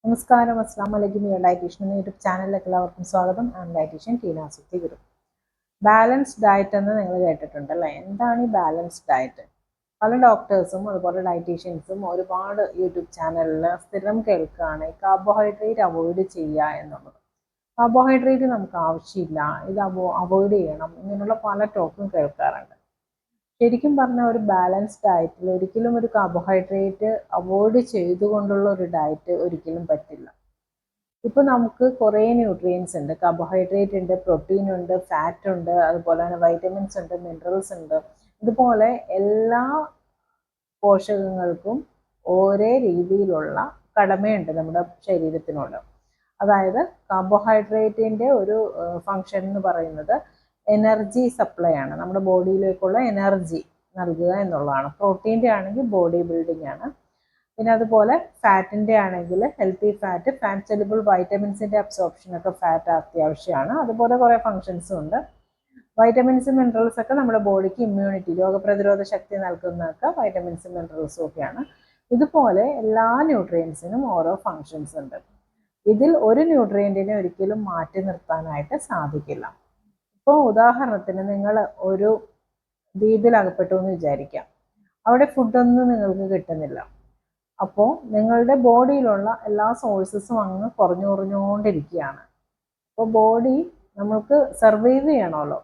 നമസ്കാരം, അസ്സാം വലൈക്കും. ഡയറ്റീഷ്യൻ എന്ന യൂട്യൂബ് ചാനലിലേക്ക് എല്ലാവർക്കും സ്വാഗതം. ഞാൻ ഡയറ്റീഷ്യൻ ടീന സുത്തി ഗുരു. ബാലൻസ്ഡ് ഡയറ്റ് എന്ന് നിങ്ങൾ കേട്ടിട്ടുണ്ട് അല്ലേ? എന്താണ് ഈ ബാലൻസ്ഡ് ഡയറ്റ്? പല ഡോക്ടേഴ്സും അതുപോലെ ഡയറ്റീഷ്യൻസും ഒരുപാട് യൂട്യൂബ് ചാനലിൽ സ്ഥിരം കേൾക്കുകയാണ് കാർബോഹൈഡ്രേറ്റ് അവോയ്ഡ് ചെയ്യുക എന്നുള്ളത്. കാർബോഹൈഡ്രേറ്റ് നമുക്ക് ആവശ്യമില്ല, ഇത് അവോയ്ഡ് ചെയ്യണം, ഇങ്ങനെയുള്ള പല ടോക്കും കേൾക്കാറുണ്ട്. ശരിക്കും പറഞ്ഞാൽ ഒരു ബാലൻസ്ഡ് ഡയറ്റിൽ ഒരിക്കലും ഒരു കാർബോഹൈഡ്രേറ്റ് അവോയ്ഡ് ചെയ്തുകൊണ്ടുള്ള ഒരു ഡയറ്റ് ഒരിക്കലും പറ്റില്ല. ഇപ്പൊ നമുക്ക് കുറേ ന്യൂട്രിയൻസ് ഉണ്ട്. കാർബോഹൈഡ്രേറ്റ് ഉണ്ട്, പ്രോട്ടീൻ ഉണ്ട്, ഫാറ്റ് ഉണ്ട്, അതുപോലെ തന്നെ വൈറ്റമിൻസ് ഉണ്ട്, മിനറൽസ് ഉണ്ട്. ഇതുപോലെ എല്ലാ പോഷകങ്ങൾക്കും ഒരേ രീതിയിലുള്ള കടമയുണ്ട് നമ്മുടെ ശരീരത്തിനോട്. അതായത് കാർബോഹൈഡ്രേറ്റിന്റെ ഒരു ഫങ്ഷൻ എന്ന് പറയുന്നത് എനർജി സപ്ലൈ ആണ്, നമ്മുടെ ബോഡിയിലേക്കുള്ള എനർജി നൽകുക എന്നുള്ളതാണ്. പ്രോട്ടീൻ്റെ ആണെങ്കിൽ ബോഡി ബിൽഡിംഗ് ആണ്. പിന്നെ അതുപോലെ ഫാറ്റിൻ്റെ ആണെങ്കിൽ ഹെൽത്തി ഫാറ്റ്, ഫാറ്റ് സെലുബിൾ വൈറ്റമിൻസിൻ്റെ അബ്സോർപ്ഷനൊക്കെ ഫാറ്റ് അത്യാവശ്യമാണ്. അതുപോലെ കുറേ ഫങ്ഷൻസും ഉണ്ട്. വൈറ്റമിൻസും മിനറൽസ് ഒക്കെ നമ്മുടെ ബോഡിക്ക് ഇമ്മ്യൂണിറ്റി, രോഗപ്രതിരോധ ശക്തി നൽകുന്നതൊക്കെ വൈറ്റമിൻസും മിനറൽസും ഒക്കെയാണ്. ഇതുപോലെ എല്ലാ ന്യൂട്രിയൻസിനും ഓരോ ഫങ്ഷൻസ് ഉണ്ട്. ഇതിൽ ഒരു ന്യൂട്രിയൻറ്റിനെ ഒരിക്കലും മാറ്റി നിർത്താനായിട്ട് സാധിക്കില്ല. ഇപ്പോൾ ഉദാഹരണത്തിന് നിങ്ങൾ ഒരു ദ്വീപിലകപ്പെട്ടു എന്ന് വിചാരിക്കാം. അവിടെ ഫുഡൊന്നും നിങ്ങൾക്ക് കിട്ടുന്നില്ല. അപ്പോൾ നിങ്ങളുടെ ബോഡിയിലുള്ള എല്ലാ സോഴ്സസും അങ്ങ് കുറഞ്ഞുകൊണ്ടിരിക്കുകയാണ്. അപ്പോൾ ബോഡി നമ്മൾക്ക് സർവൈവ് ചെയ്യണമല്ലോ.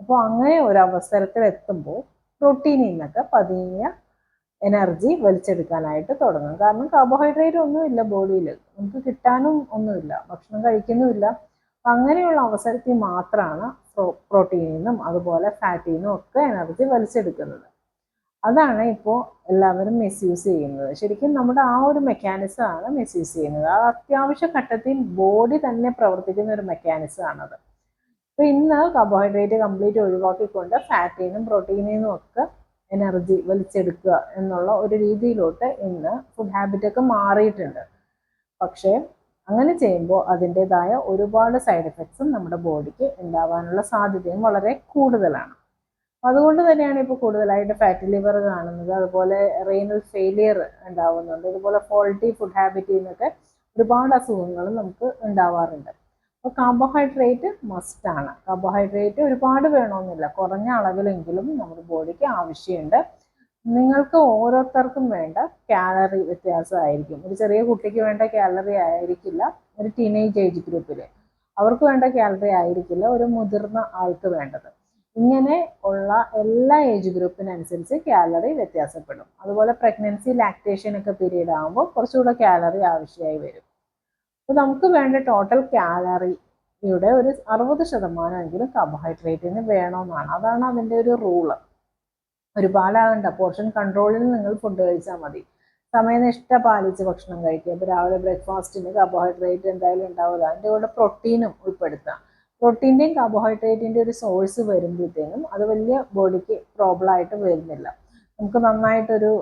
അപ്പോൾ അങ്ങനെ ഒരു അവസരത്തിൽ എത്തുമ്പോൾ പ്രോട്ടീനിൽ നിന്നൊക്കെ പതിയെ എനർജി വലിച്ചെടുക്കാനായിട്ട് തുടങ്ങും. കാരണം കാർബോഹൈഡ്രേറ്റ് ഒന്നുമില്ല ബോഡിയിൽ, നമുക്ക് കിട്ടാനും ഒന്നുമില്ല, ഭക്ഷണം കഴിക്കുന്നുമില്ല. അങ്ങനെയുള്ള അവസരത്തിൽ മാത്രമാണ് പ്രോട്ടീനിൽ നിന്നും അതുപോലെ ഫാറ്റിൽ നിന്നും ഒക്കെ എനർജി വലിച്ചെടുക്കുന്നത്. അതാണ് ഇപ്പോൾ എല്ലാവരും മിസ്യൂസ് ചെയ്യുന്നത്. ശരിക്കും നമ്മുടെ ആ ഒരു മെക്കാനിസമാണ് മിസ്യൂസ് ചെയ്യുന്നത്. ആ അത്യാവശ്യ ഘട്ടത്തിൽ ബോഡി തന്നെ പ്രവർത്തിക്കുന്ന ഒരു മെക്കാനിസമാണത്. അപ്പോൾ ഇന്ന് കാർബോഹൈഡ്രേറ്റ് കംപ്ലീറ്റ് ഒഴിവാക്കിക്കൊണ്ട് ഫാറ്റിൽ നിന്നും പ്രോട്ടീനിൽ നിന്നും ഒക്കെ എനർജി വലിച്ചെടുക്കുക എന്നുള്ള ഒരു രീതിയിലോട്ട് ഇന്ന് ഫുഡ് ഹാബിറ്റൊക്കെ മാറിയിട്ടുണ്ട്. പക്ഷേ അങ്ങനെ ചെയ്യുമ്പോൾ അതിൻ്റെതായ ഒരുപാട് സൈഡ് എഫക്ട്സും നമ്മുടെ ബോഡിക്ക് ഉണ്ടാവാനുള്ള സാധ്യതയും വളരെ കൂടുതലാണ്. അതുകൊണ്ട് തന്നെയാണ് ഇപ്പോൾ കൂടുതലായിട്ട് ഫാറ്റി ലിവർ കാണുന്നത്, അതുപോലെ റീനൽ ഫെയിലിയർ ഉണ്ടാവുന്നുണ്ട്. ഇതുപോലെ ഫോൾട്ടി ഫുഡ് ഹാബിറ്റിൽ നിന്നൊക്കെ ഒരുപാട് അസുഖങ്ങളും നമുക്ക് ഉണ്ടാവാറുണ്ട്. അപ്പോൾ കാർബോഹൈഡ്രേറ്റ് മസ്റ്റാണ്. കാർബോഹൈഡ്രേറ്റ് ഒരുപാട് വേണമെന്നില്ല, കുറഞ്ഞ അളവിലെങ്കിലും നമ്മുടെ ബോഡിക്ക് ആവശ്യമുണ്ട്. നിങ്ങൾക്ക് ഓരോരുത്തർക്കും വേണ്ട കാലറി വ്യത്യാസമായിരിക്കും. ഒരു ചെറിയ കുട്ടിക്ക് വേണ്ട കാലറി ആയിരിക്കില്ല ഒരു ടീനേജ് ഏജ് ഗ്രൂപ്പിൽ, അവർക്ക് വേണ്ട കാലറി ആയിരിക്കില്ല ഒരു മുതിർന്ന ആൾക്ക് വേണ്ടത്. ഇങ്ങനെ ഉള്ള എല്ലാ ഏജ് ഗ്രൂപ്പിനനുസരിച്ച് കാലറി വ്യത്യാസപ്പെടും. അതുപോലെ പ്രഗ്നൻസി, ലാക്ടേഷൻ ഒക്കെ പീരീഡ് ആകുമ്പോൾ കുറച്ചുകൂടെ കാലറി ആവശ്യമായി വരും. അപ്പോൾ നമുക്ക് വേണ്ട ടോട്ടൽ കാലറിയുടെ ഒരു 60% കാർബോഹൈഡ്രേറ്റിന് വേണമെന്നാണ്. അതാണ് അതിൻ്റെ ഒരു റൂള്. ഒരുപാടാകണ്ട, പോർഷൻ കൺട്രോളിൽ നിങ്ങൾ ഫുഡ് കഴിച്ചാൽ മതി. സമയനിഷ്ഠ പാലിച്ച് ഭക്ഷണം കഴിക്കുക. ഇപ്പോൾ രാവിലെ ബ്രേക്ക്ഫാസ്റ്റിന് കാർബോഹൈഡ്രേറ്റ് എന്തായാലും ഉണ്ടാവില്ല, അതിൻ്റെ കൂടെ പ്രോട്ടീനും ഉൾപ്പെടുത്താം. പ്രോട്ടീൻ്റെയും കാർബോഹൈഡ്രേറ്റിൻ്റെ ഒരു സോഴ്സ് വരുമ്പോഴത്തേനും അത് വലിയ ബോഡിക്ക് പ്രോബ്ലം ആയിട്ട് വരുന്നില്ല. നമുക്ക് നന്നായിട്ടൊരു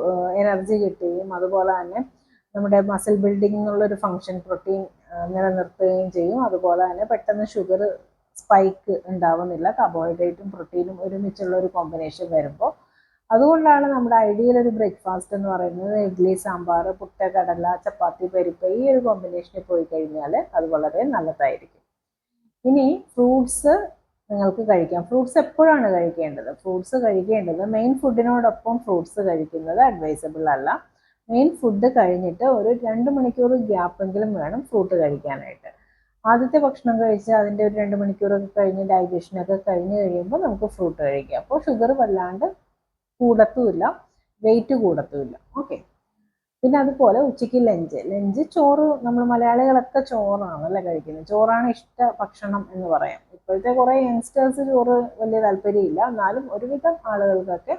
എനർജി കിട്ടുകയും അതുപോലെ തന്നെ നമ്മുടെ മസിൽ ബിൽഡിംഗ് എന്നുള്ളൊരു ഫങ്ഷൻ പ്രോട്ടീൻ നിലനിർത്തുകയും ചെയ്യും. അതുപോലെ തന്നെ പെട്ടെന്ന് ഷുഗർ സ്പൈക്ക് ഉണ്ടാവുന്നില്ല കാർബോഹൈഡ്രേറ്റും പ്രോട്ടീനും ഒരുമിച്ചുള്ള ഒരു കോമ്പിനേഷൻ വരുമ്പോൾ. അതുകൊണ്ടാണ് നമ്മുടെ ഐഡിയൽ ഒരു ബ്രേക്ക്ഫാസ്റ്റ് എന്ന് പറയുന്നത് ഇഡ്ഡലി, സാമ്പാർ, പുട്ട്, കടല, ചപ്പാത്തി, പരിപ്പ്, ഈ ഒരു കോമ്പിനേഷനിൽ പോയി കഴിഞ്ഞാൽ അത് വളരെ നല്ലതായിരിക്കും. ഇനി ഫ്രൂട്ട്സ് നിങ്ങൾക്ക് കഴിക്കാം. ഫ്രൂട്ട്സ് എപ്പോഴാണ് കഴിക്കേണ്ടത്? ഫ്രൂട്ട്സ് കഴിക്കേണ്ടത് മെയിൻ ഫുഡിനോടൊപ്പം ഫ്രൂട്ട്സ് കഴിക്കുന്നത് അഡ്വൈസബിൾ അല്ല. മെയിൻ ഫുഡ് കഴിഞ്ഞിട്ട് ഒരു 2 മണിക്കൂർ ഗ്യാപ്പെങ്കിലും വേണം ഫ്രൂട്ട് കഴിക്കാനായിട്ട്. ആദ്യത്തെ ഭക്ഷണം കഴിച്ച് അതിൻ്റെ ഒരു 2 മണിക്കൂറൊക്കെ കഴിഞ്ഞ് ഡൈജഷനൊക്കെ കഴിഞ്ഞ് കഴിയുമ്പോൾ നമുക്ക് ഫ്രൂട്ട് കഴിക്കാം. അപ്പോൾ ഷുഗർ വല്ലാണ്ട് കൂടത്തുമില്ല, വെയിറ്റ് കൂടത്തുമില്ല. ഓക്കെ. പിന്നെ അതുപോലെ ഉച്ചയ്ക്ക് ലഞ്ച് ചോറ്. നമ്മൾ മലയാളികളൊക്കെ ചോറാണല്ലേ കഴിക്കുന്നത്. ചോറാണ് ഇഷ്ട ഭക്ഷണം എന്ന് പറയാം. ഇപ്പോഴത്തെ കുറേ യങ്സ്റ്റേഴ്സ് ചോറ് വലിയ താല്പര്യമില്ല, എന്നാലും ഒരുവിധം ആളുകൾക്കൊക്കെ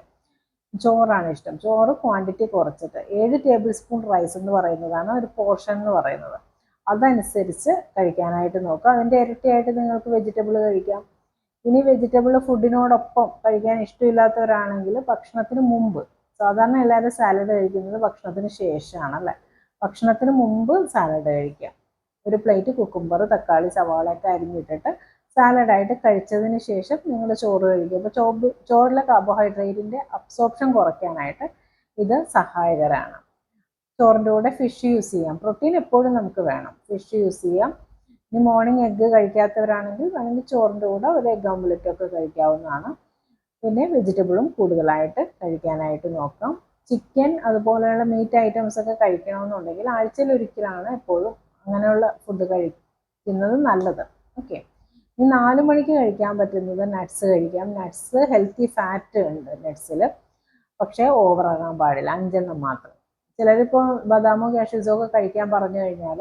ചോറാണ് ഇഷ്ടം. ചോറ് ക്വാണ്ടിറ്റി കുറച്ചിട്ട് 7 ടേബിൾ സ്പൂൺ റൈസ് എന്ന് പറയുന്നതാണ് ഒരു പോർഷൻ എന്ന് പറയുന്നത്. അതനുസരിച്ച് കഴിക്കാനായിട്ട് നോക്കുക. അതിൻ്റെ ഇരട്ടിയായിട്ട് നിങ്ങൾക്ക് വെജിറ്റബിൾ കഴിക്കാം. ഇനി വെജിറ്റബിൾ ഫുഡിനോടൊപ്പം കഴിക്കാൻ ഇഷ്ടമില്ലാത്തവരാണെങ്കിൽ ഭക്ഷണത്തിന് മുമ്പ്, സാധാരണ എല്ലാവരും സാലഡ് കഴിക്കുന്നത് ഭക്ഷണത്തിന് ശേഷമാണല്ലേ, ഭക്ഷണത്തിന് മുമ്പ് സാലഡ് കഴിക്കുക. ഒരു പ്ലേറ്റ് കുക്കുംബർ, തക്കാളി, സവാളയൊക്കെ അരിഞ്ഞിട്ടിട്ട് സാലഡായിട്ട് കഴിച്ചതിന് ശേഷം നിങ്ങൾ ചോറ് കഴിക്കുക. അപ്പോൾ ചോറിലെ കാർബോഹൈഡ്രേറ്റിൻ്റെ അബ്സോർപ്ഷൻ കുറയ്ക്കാനായിട്ട് ഇത് സഹായകരമാണ്. ചോറിൻ്റെ കൂടെ ഫിഷ് യൂസ് ചെയ്യാം. പ്രോട്ടീൻ എപ്പോഴും നമുക്ക് വേണം. ഫിഷ് യൂസ് ചെയ്യാം. ഇനി മോർണിംഗ് എഗ്ഗ് കഴിക്കാത്തവരാണെങ്കിൽ വേണമെങ്കിൽ ചോറിൻ്റെ കൂടെ ഒരു എഗ് ഓംലെറ്റ് ഒക്കെ കഴിക്കാവുന്നതാണ്. പിന്നെ വെജിറ്റബിളും കൂടുതലായിട്ട് കഴിക്കാനായിട്ട് നോക്കാം. ചിക്കൻ അതുപോലെയുള്ള മീറ്റ് ഐറ്റംസ് ഒക്കെ കഴിക്കണമെന്നുണ്ടെങ്കിൽ ആഴ്ചയിൽ ഒരിക്കലാണ് എപ്പോഴും അങ്ങനെയുള്ള ഫുഡ് കഴിക്കുന്നത് നല്ലത്. ഓക്കെ. ഇനി 4 മണിക്ക് കഴിക്കാൻ പറ്റുന്നത് നട്ട്സ് കഴിക്കാം. നട്ട്സ് ഹെൽത്തി ഫാറ്റ് ഉണ്ട് നട്ട്സിൽ, പക്ഷേ ഓവറാകാൻ പാടില്ല, 5 മാത്രം. ചിലരിപ്പോൾ ബദാമോ കാഷ്യൂസോ ഒക്കെ കഴിക്കാൻ പറഞ്ഞു കഴിഞ്ഞാൽ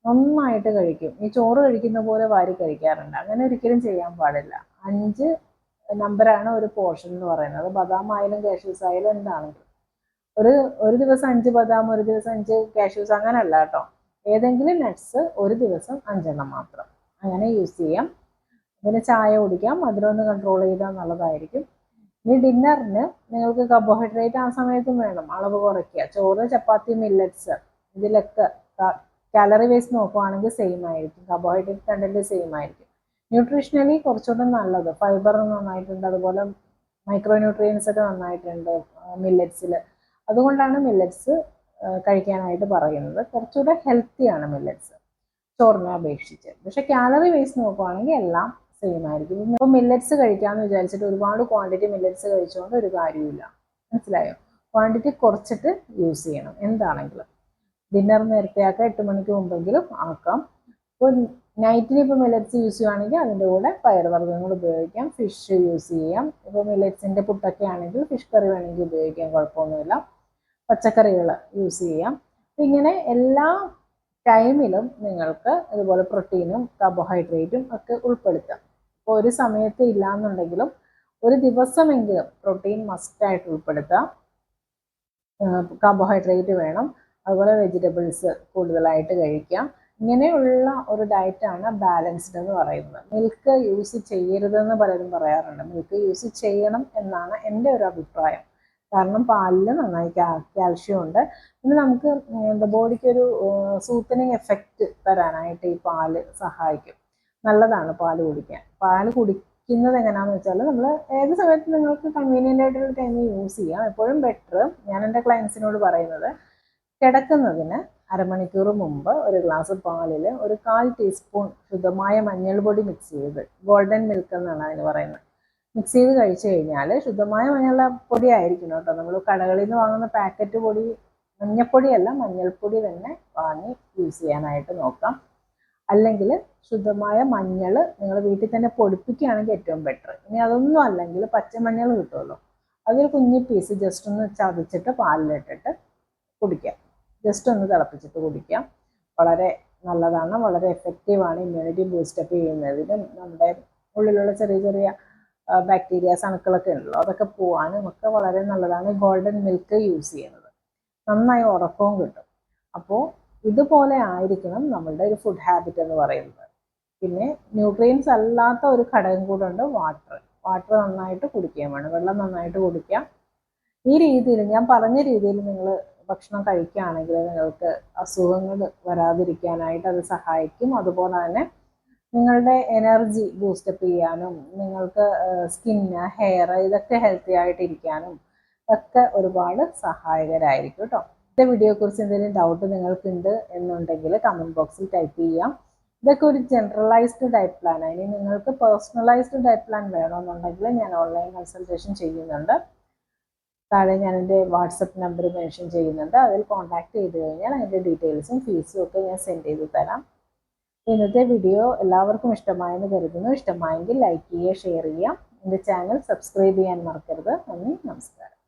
നന്നായിട്ട് കഴിക്കും. ഈ ചോറ് കഴിക്കുന്ന പോലെ വാരി കഴിക്കാറുണ്ട്. അങ്ങനെ ഒരിക്കലും ചെയ്യാൻ പാടില്ല. 5 നമ്പറാണ് ഒരു പോർഷൻ എന്ന് പറയുന്നത്. ബദാം ആയാലും കാഷ്യൂസ് ആയാലും എന്താണെങ്കിലും ഒരു ദിവസം 5 ബദാം, ഒരു ദിവസം 5 കാഷ്യൂസ്, അങ്ങനെയല്ല കേട്ടോ. ഏതെങ്കിലും നട്ട്സ് ഒരു ദിവസം 5 മാത്രം അങ്ങനെ യൂസ് ചെയ്യാം. പിന്നെ ചായ കുടിക്കാം. മധുരം കൺട്രോൾ ചെയ്താൽ നല്ലതായിരിക്കും. ഇനി ഡിന്നറിന് നിങ്ങൾക്ക് കാർബോഹൈഡ്രേറ്റ് ആ സമയത്തും വേണം, അളവ് കുറയ്ക്കുക. ചോറ്, ചപ്പാത്തി, മില്ലറ്റ്സ് ഇതിലൊക്കെ കാലറി വൈസ് നോക്കുവാണെങ്കിൽ സെയിം ആയിരിക്കും. കാർബോഹൈഡ്രേറ്റ് കണ്ടന്റ് സെയിം ആയിരിക്കും. ന്യൂട്രീഷണലി കുറച്ചുകൂടെ നല്ലത്, ഫൈബർ നന്നായിട്ടുണ്ട്, അതുപോലെ മൈക്രോ ന്യൂട്രിയൻസ് ഒക്കെ നന്നായിട്ടുണ്ട് മില്ലറ്റ്സിൽ. അതുകൊണ്ടാണ് മില്ലറ്റ്സ് കഴിക്കാനായിട്ട് പറയുന്നത്. കുറച്ചുകൂടെ ഹെൽത്തിയാണ് മില്ലറ്റ്സ് ചോറിനെ അപേക്ഷിച്ച്. പക്ഷെ കാലറി വൈസ് നോക്കുവാണെങ്കിൽ എല്ലാം സെയിം ആയിരിക്കും. ഇപ്പോൾ മില്ലറ്റ്സ് കഴിക്കാമെന്ന് വിചാരിച്ചിട്ട് ഒരുപാട് ക്വാണ്ടിറ്റി മില്ലറ്റ്സ് കഴിച്ചുകൊണ്ട് ഒരു കാര്യമില്ല. മനസ്സിലായോ? ക്വാണ്ടിറ്റി കുറച്ചിട്ട് യൂസ് ചെയ്യണം എന്താണെങ്കിലും. ഡിന്നർ നേരത്തെ ആക്കാം, 8 മണിക്ക് മുമ്പെങ്കിലും ആക്കാം. ഇപ്പോൾ നൈറ്റിന് ഇപ്പോൾ മില്ലറ്റ്സ് യൂസ് ചെയ്യുകയാണെങ്കിൽ അതിൻ്റെ കൂടെ പയറുവർഗ്ഗങ്ങൾ ഉപയോഗിക്കാം. ഫിഷ് യൂസ് ചെയ്യാം. ഇപ്പോൾ മില്ലറ്റ്സിൻ്റെ പുട്ടൊക്കെ ആണെങ്കിൽ ഫിഷ് കറി വേണമെങ്കിൽ ഉപയോഗിക്കാം, കുഴപ്പമൊന്നുമില്ല. പച്ചക്കറികൾ യൂസ് ചെയ്യാം. ഇങ്ങനെ എല്ലാ ടൈമിലും നിങ്ങൾക്ക് ഇതുപോലെ പ്രോട്ടീനും കാർബോഹൈഡ്രേറ്റും ഒക്കെ ഉൾപ്പെടുത്താം. ഇപ്പോൾ ഒരു സമയത്ത് ഇല്ലാന്നുണ്ടെങ്കിലും ഒരു ദിവസമെങ്കിലും പ്രോട്ടീൻ മസ്റ്റായിട്ട് ഉൾപ്പെടുത്താം. കാർബോഹൈഡ്രേറ്റ് വേണം, അതുപോലെ വെജിറ്റബിൾസ് കൂടുതലായിട്ട് കഴിക്കാം. ഇങ്ങനെയുള്ള ഒരു ഡയറ്റാണ് ബാലൻസ്ഡ് എന്ന് പറയുന്നത്. മിൽക്ക് യൂസ് ചെയ്യരുതെന്ന് പലരും പറയാറുണ്ട്. മിൽക്ക് യൂസ് ചെയ്യണം എന്നാണ് എൻ്റെ ഒരു അഭിപ്രായം. കാരണം പാലിൽ നന്നായി കാൽഷ്യം ഉണ്ട്. പിന്നെ നമുക്ക് ബോഡിക്ക് ഒരു സൂത്തനിങ് എഫക്റ്റ് തരാനായിട്ട് ഈ പാല് സഹായിക്കും. നല്ലതാണ് പാല് കുടിക്കാൻ. പാല് കുടിക്കുന്നത് എങ്ങനെയാണെന്ന് വെച്ചാൽ നമ്മൾ ഏത് സമയത്ത് നിങ്ങൾക്ക് കൺവീനിയൻ്റ് ആയിട്ടുള്ള ടൈമിൽ യൂസ് ചെയ്യാം. എപ്പോഴും ബെറ്റർ, ഞാൻ എൻ്റെ ക്ലയൻസിനോട് പറയുന്നത്, കിടക്കുന്നതിന് അരമണിക്കൂർ മുമ്പ് ഒരു ഗ്ലാസ് പാലിൽ ഒരു 1/4 ടീസ്പൂൺ ശുദ്ധമായ മഞ്ഞൾപ്പൊടി മിക്സ് ചെയ്ത്, ഗോൾഡൻ മിൽക്ക് എന്നാണ് അതിന് പറയുന്നത്, മിക്സ് ചെയ്ത് കഴിച്ചു കഴിഞ്ഞാൽ, ശുദ്ധമായ മഞ്ഞൾപ്പൊടി ആയിരിക്കണം കേട്ടോ. നമ്മൾ കടകളിൽ നിന്ന് വാങ്ങുന്ന പാക്കറ്റ് പൊടി മഞ്ഞൾപ്പൊടിയല്ല, മഞ്ഞൾപ്പൊടി തന്നെ വാങ്ങി യൂസ് ചെയ്യാനായിട്ട് നോക്കാം. അല്ലെങ്കിൽ ശുദ്ധമായ മഞ്ഞൾ നിങ്ങൾ വീട്ടിൽ തന്നെ പൊടിപ്പിക്കുകയാണെങ്കിൽ ഏറ്റവും ബെറ്റർ. ഇനി അതൊന്നും അല്ലെങ്കിൽ പച്ചമഞ്ഞൾ കിട്ടുമല്ലോ, അതൊരു കുഞ്ഞി പീസ് ജസ്റ്റ് ഒന്ന് ചതച്ചിട്ട് പാലിലിട്ടിട്ട് കുടിക്കാം. ജസ്റ്റ് ഒന്ന് തിളപ്പിച്ചിട്ട് കുടിക്കാം. വളരെ നല്ലതാണ്, വളരെ എഫക്റ്റീവാണ്. ഇമ്മ്യൂണിറ്റി ബൂസ്റ്റപ്പ് ചെയ്യുന്നതിനും നമ്മുടെ ഉള്ളിലുള്ള ചെറിയ ചെറിയ ബാക്ടീരിയാസ്, അണുക്കളൊക്കെ ഉണ്ടല്ലോ, അതൊക്കെ പോകാനും ഒക്കെ വളരെ നല്ലതാണ് ഗോൾഡൻ മിൽക്ക് യൂസ് ചെയ്യുന്നത്. നന്നായി ഉറക്കവും കിട്ടും. അപ്പോൾ ഇതുപോലെ ആയിരിക്കണം നമ്മളുടെ ഒരു ഫുഡ് ഹാബിറ്റ് എന്ന് പറയുന്നത്. പിന്നെ ന്യൂട്രിയൻസ് അല്ലാത്ത ഒരു ഘടകം കൂടെ ഉണ്ട്, വാട്ടർ നന്നായിട്ട് കുടിക്കുകയും വേണം. വെള്ളം നന്നായിട്ട് കുടിക്കാം. ഈ രീതിയിൽ, ഞാൻ പറഞ്ഞ രീതിയിൽ നിങ്ങൾ ഭക്ഷണം കഴിക്കുകയാണെങ്കിൽ നിങ്ങൾക്ക് അസുഖങ്ങൾ വരാതിരിക്കാനായിട്ട് അത് സഹായിക്കും. അതുപോലെ തന്നെ നിങ്ങളുടെ എനർജി ബൂസ്റ്റപ്പ് ചെയ്യാനും നിങ്ങൾക്ക് സ്കിന്ന്, ഹെയർ ഇതൊക്കെ ഹെൽത്തി ആയിട്ടിരിക്കാനും ഒക്കെ ഒരുപാട് സഹായകരായിരിക്കും കേട്ടോ. ഇന്നത്തെ വീഡിയോയെക്കുറിച്ച് എന്തെങ്കിലും ഡൗട്ട് നിങ്ങൾക്കുണ്ട് എന്നുണ്ടെങ്കിൽ കമൻറ്റ് ബോക്സിൽ ടൈപ്പ് ചെയ്യാം. ഇതൊക്കെ ഒരു ജനറലൈസ്ഡ് ഡയറ്റ് പ്ലാൻ. ഇനി നിങ്ങൾക്ക് പേഴ്സണലൈസ്ഡ് ഡയറ്റ് പ്ലാൻ വേണമെന്നുണ്ടെങ്കിൽ ഞാൻ ഓൺലൈൻ കൺസൾട്ടേഷൻ ചെയ്യുന്നുണ്ട്. താഴെ ഞാൻ എൻ്റെ വാട്സപ്പ് നമ്പർ മെൻഷൻ ചെയ്യുന്നുണ്ട്. അതിൽ കോൺടാക്ട് ചെയ്ത് കഴിഞ്ഞാൽ അതിൻ്റെ ഡീറ്റെയിൽസും ഫീസും ഒക്കെ ഞാൻ സെൻഡ് ചെയ്ത് തരാം. ഇന്നത്തെ വീഡിയോ എല്ലാവർക്കും ഇഷ്ടമായെന്ന് കരുതുന്നു. ഇഷ്ടമായെങ്കിൽ ലൈക്ക് ചെയ്യുക, ഷെയർ ചെയ്യുക. എൻ്റെ ചാനൽ സബ്സ്ക്രൈബ് ചെയ്യാൻ മറക്കരുത്. നന്ദി, നമസ്കാരം.